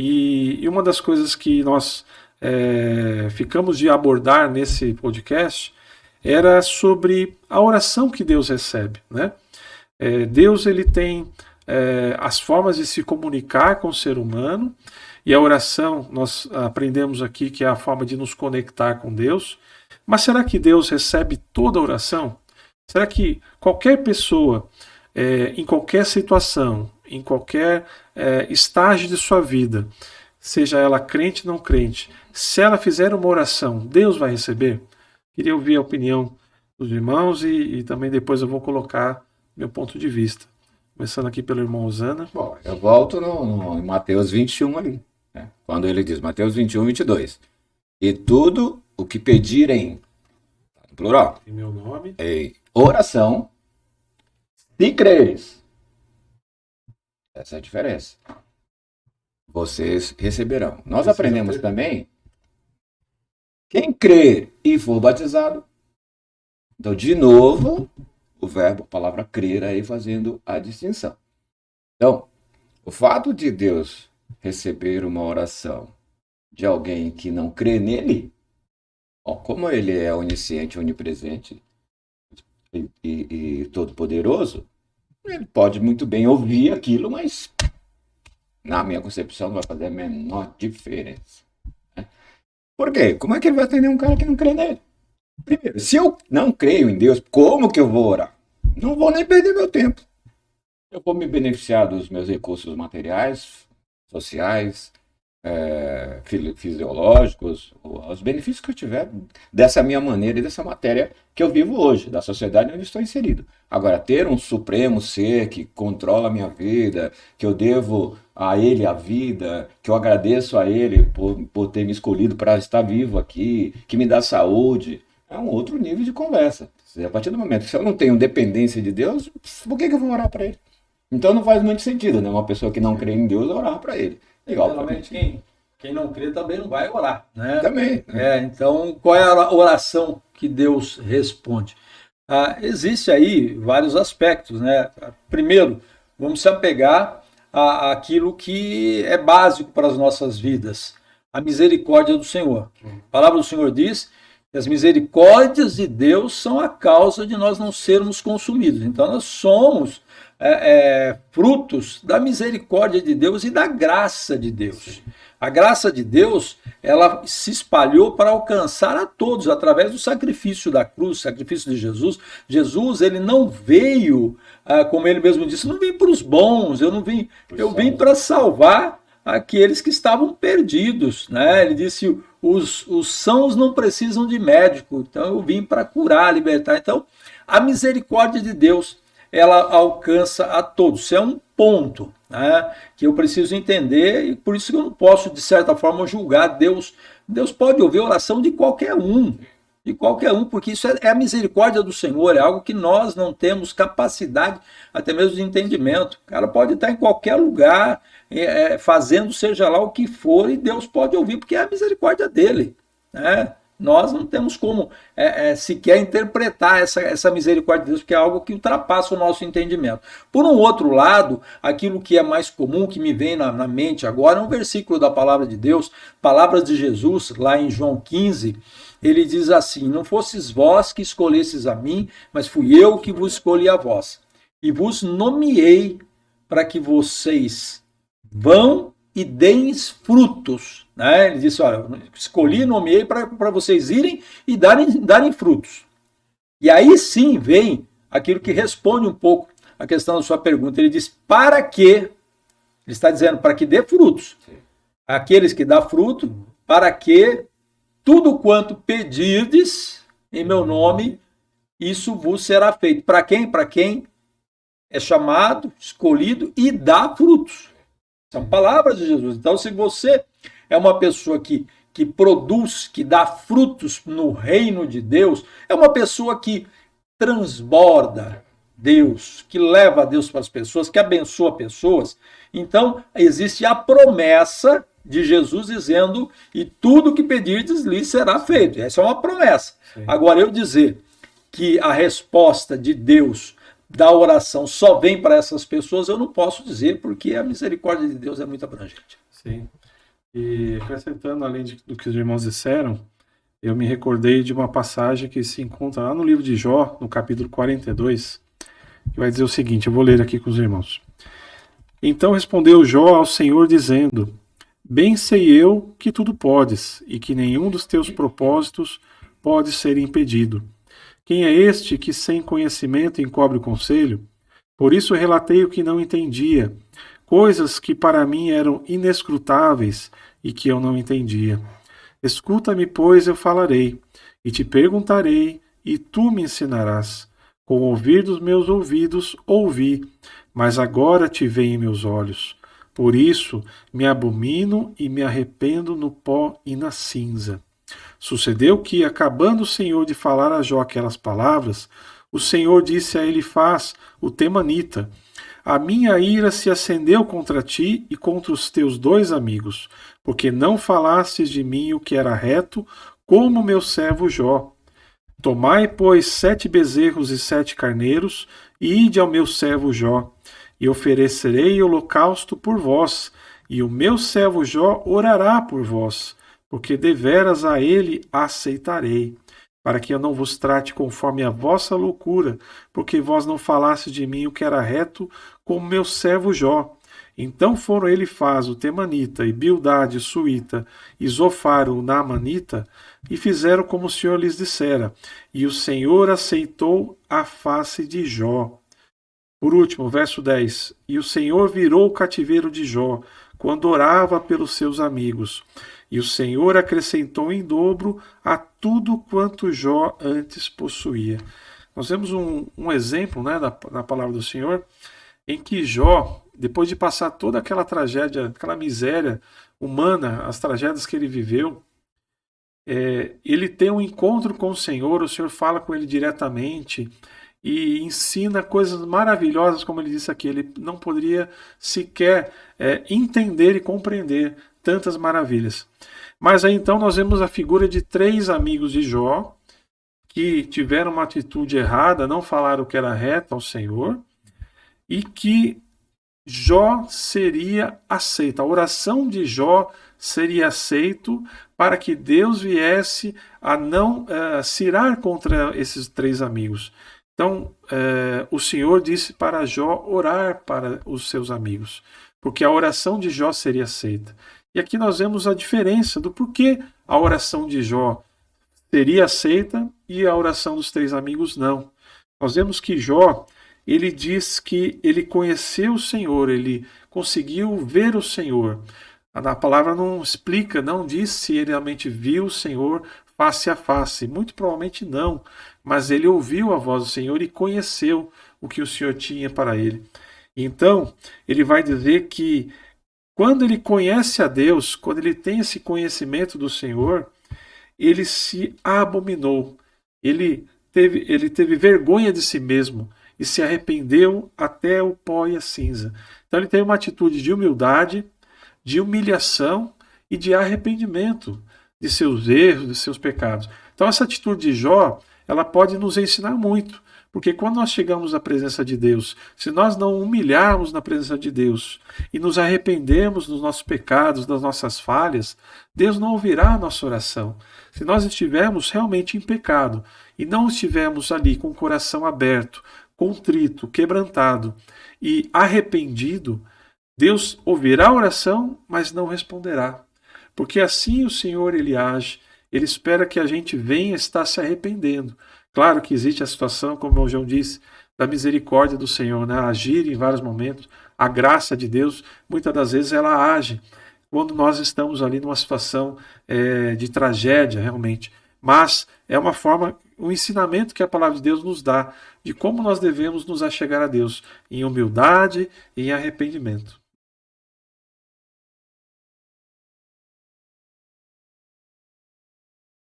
E uma das coisas que nós ficamos de abordar nesse podcast era sobre a oração que Deus recebe, né? Deus ele tem as formas de se comunicar com o ser humano, e a oração nós aprendemos aqui que é a forma de nos conectar com Deus. Mas será que Deus recebe toda a oração? Será que qualquer pessoa, em qualquer situação, em qualquer estágio de sua vida, seja ela crente ou não crente, se ela fizer uma oração, Deus vai receber? Queria ouvir a opinião dos irmãos e também depois eu vou colocar meu ponto de vista. Começando aqui pelo irmão Osana. Bom, eu volto em Mateus 21 ali, né? Quando ele diz, Mateus 21, 22. E tudo o que pedirem, no plural, Em meu nome. em oração, se creres. Essa é a diferença. Vocês receberão. Nós aprendemos também, quem crer e for batizado. Então, de novo, o verbo, a palavra crer aí fazendo a distinção. Então, o fato de Deus receber uma oração de alguém que não crê nele, como ele é onisciente, onipresente e todo-poderoso, ele pode muito bem ouvir aquilo, mas na minha concepção não vai fazer a menor diferença. Por quê? Como é que ele vai atender um cara que não crê nele? Primeiro, se eu não creio em Deus, como que eu vou orar? Não vou nem perder meu tempo. Eu vou me beneficiar dos meus recursos materiais, sociais, fisiológicos, os benefícios que eu tiver dessa minha maneira e dessa matéria que eu vivo hoje, da sociedade onde estou inserido. Agora, ter um supremo ser que controla a minha vida, que eu devo a ele a vida, que eu agradeço a ele por ter me escolhido para estar vivo aqui, que me dá saúde, é um outro nível de conversa. A partir do momento que eu não tenho dependência de Deus, por que eu vou orar para ele? Então não faz muito sentido, né? Uma pessoa que não crê em Deus orar para ele. Legal, geralmente quem não crê também não vai orar, né? Também. Então, qual é a oração que Deus responde? Existe aí vários aspectos, né? Primeiro, vamos se apegar àquilo que é básico para as nossas vidas, a misericórdia do Senhor. A palavra do Senhor diz que as misericórdias de Deus são a causa de nós não sermos consumidos. Então, nós somos frutos da misericórdia de Deus e da graça de Deus. Sim. A graça de Deus, ela se espalhou para alcançar a todos através do sacrifício da cruz, sacrifício de Jesus. Jesus, ele não veio, como ele mesmo disse, não vim para os bons, eu vim para salvar aqueles que estavam perdidos, né? Ele disse, os sãos não precisam de médico, então eu vim para curar, libertar. Então, a misericórdia de Deus, ela alcança a todos. Isso é um ponto, né, que eu preciso entender, e por isso que eu não posso, de certa forma, julgar Deus. Deus pode ouvir a oração de qualquer um, porque isso é a misericórdia do Senhor, é algo que nós não temos capacidade, até mesmo de entendimento. O cara pode estar em qualquer lugar, fazendo seja lá o que for, e Deus pode ouvir, porque é a misericórdia dele, né? Nós não temos como sequer interpretar essa misericórdia de Deus, porque é algo que ultrapassa o nosso entendimento. Por um outro lado, aquilo que é mais comum, que me vem na mente agora, é um versículo da palavra de Deus, palavras de Jesus, lá em João 15, ele diz assim, não fosses vós que escolhesses a mim, mas fui eu que vos escolhi a vós, e vos nomeei para que vocês vão e deem frutos, né? Ele disse, olha, escolhi, nomeei para vocês irem e darem frutos. E aí sim vem aquilo que responde um pouco a questão da sua pergunta. Ele diz, para que, ele está dizendo, para que dê frutos. Aqueles que dão fruto, para que tudo quanto pedirdes em meu nome, isso vos será feito. Para quem? Para quem é chamado, escolhido e dá frutos. São palavras de Jesus. Então, se você é uma pessoa que produz, que dá frutos no reino de Deus, é uma pessoa que transborda Deus, que leva a Deus para as pessoas, que abençoa pessoas. Então, existe a promessa de Jesus dizendo, e tudo que pedirdes lhe será feito. Essa é uma promessa. Sim. Agora, eu dizer que a resposta de Deus da oração só vem para essas pessoas, eu não posso dizer, porque a misericórdia de Deus é muito abrangente. Sim. E acrescentando, além do que os irmãos disseram, eu me recordei de uma passagem que se encontra lá no livro de Jó, no capítulo 42, que vai dizer o seguinte, eu vou ler aqui com os irmãos. Então respondeu Jó ao Senhor dizendo, bem sei eu que tudo podes, e que nenhum dos teus propósitos pode ser impedido. Quem é este que sem conhecimento encobre o conselho? Por isso relatei o que não entendia, coisas que para mim eram inescrutáveis e que eu não entendia. Escuta-me, pois eu falarei, e te perguntarei, e tu me ensinarás. Com o ouvir dos meus ouvidos ouvi, mas agora te veem meus olhos. Por isso me abomino e me arrependo no pó e na cinza. Sucedeu que, acabando o Senhor de falar a Jó aquelas palavras, o Senhor disse a Elifaz, o temanita, a minha ira se acendeu contra ti e contra os teus 2 amigos, porque não falastes de mim o que era reto, como meu servo Jó. Tomai, pois, 7 bezerros e 7 carneiros, e ide ao meu servo Jó, e oferecerei holocausto por vós, e o meu servo Jó orará por vós, porque deveras a ele aceitarei, para que eu não vos trate conforme a vossa loucura, porque vós não falastes de mim o que era reto, como meu servo Jó. Então foram Elifaz, o temanita, e Bildade, o suíta, e Zofar, o naamanita, e fizeram como o Senhor lhes dissera, e o Senhor aceitou a face de Jó. Por último, verso 10. E o Senhor virou o cativeiro de Jó, quando orava pelos seus amigos. E o Senhor acrescentou em dobro a tudo quanto Jó antes possuía. Nós vemos um exemplo, né, na palavra do Senhor, em que Jó, depois de passar toda aquela tragédia, aquela miséria humana, as tragédias que ele viveu, ele tem um encontro com o Senhor fala com ele diretamente, e ensina coisas maravilhosas, como ele disse aqui. Ele não poderia sequer entender e compreender tantas maravilhas. Mas aí então nós vemos a figura de 3 amigos de Jó, que tiveram uma atitude errada, não falaram o que era reto ao Senhor, e que Jó seria aceito. A oração de Jó seria aceito para que Deus viesse a não se irar contra esses 3 amigos. Então, o Senhor disse para Jó orar para os seus amigos, porque a oração de Jó seria aceita. E aqui nós vemos a diferença do porquê a oração de Jó seria aceita e a oração dos 3 amigos não. Nós vemos que Jó, ele diz que ele conheceu o Senhor, ele conseguiu ver o Senhor. A palavra não explica, não diz se ele realmente viu o Senhor face a face. Muito provavelmente não, mas ele ouviu a voz do Senhor e conheceu o que o Senhor tinha para ele. Então, ele vai dizer que quando ele conhece a Deus, quando ele tem esse conhecimento do Senhor, ele se abominou. Ele teve vergonha de si mesmo e se arrependeu até o pó e a cinza. Então ele teve uma atitude de humildade, de humilhação e de arrependimento de seus erros, de seus pecados. Então essa atitude de Jó, ela pode nos ensinar muito, porque quando nós chegamos à presença de Deus, se nós não humilharmos na presença de Deus e nos arrependermos dos nossos pecados, das nossas falhas, Deus não ouvirá a nossa oração. Se nós estivermos realmente em pecado e não estivermos ali com o coração aberto, contrito, quebrantado e arrependido, Deus ouvirá a oração, mas não responderá. Porque assim o Senhor ele age, ele espera que a gente venha estar se arrependendo. Claro que existe a situação, como o João disse, da misericórdia do Senhor, né? Agir em vários momentos. A graça de Deus, muitas das vezes, ela age quando nós estamos ali numa situação de tragédia, realmente. Mas é uma forma, um ensinamento que a palavra de Deus nos dá de como nós devemos nos achegar a Deus, em humildade e em arrependimento.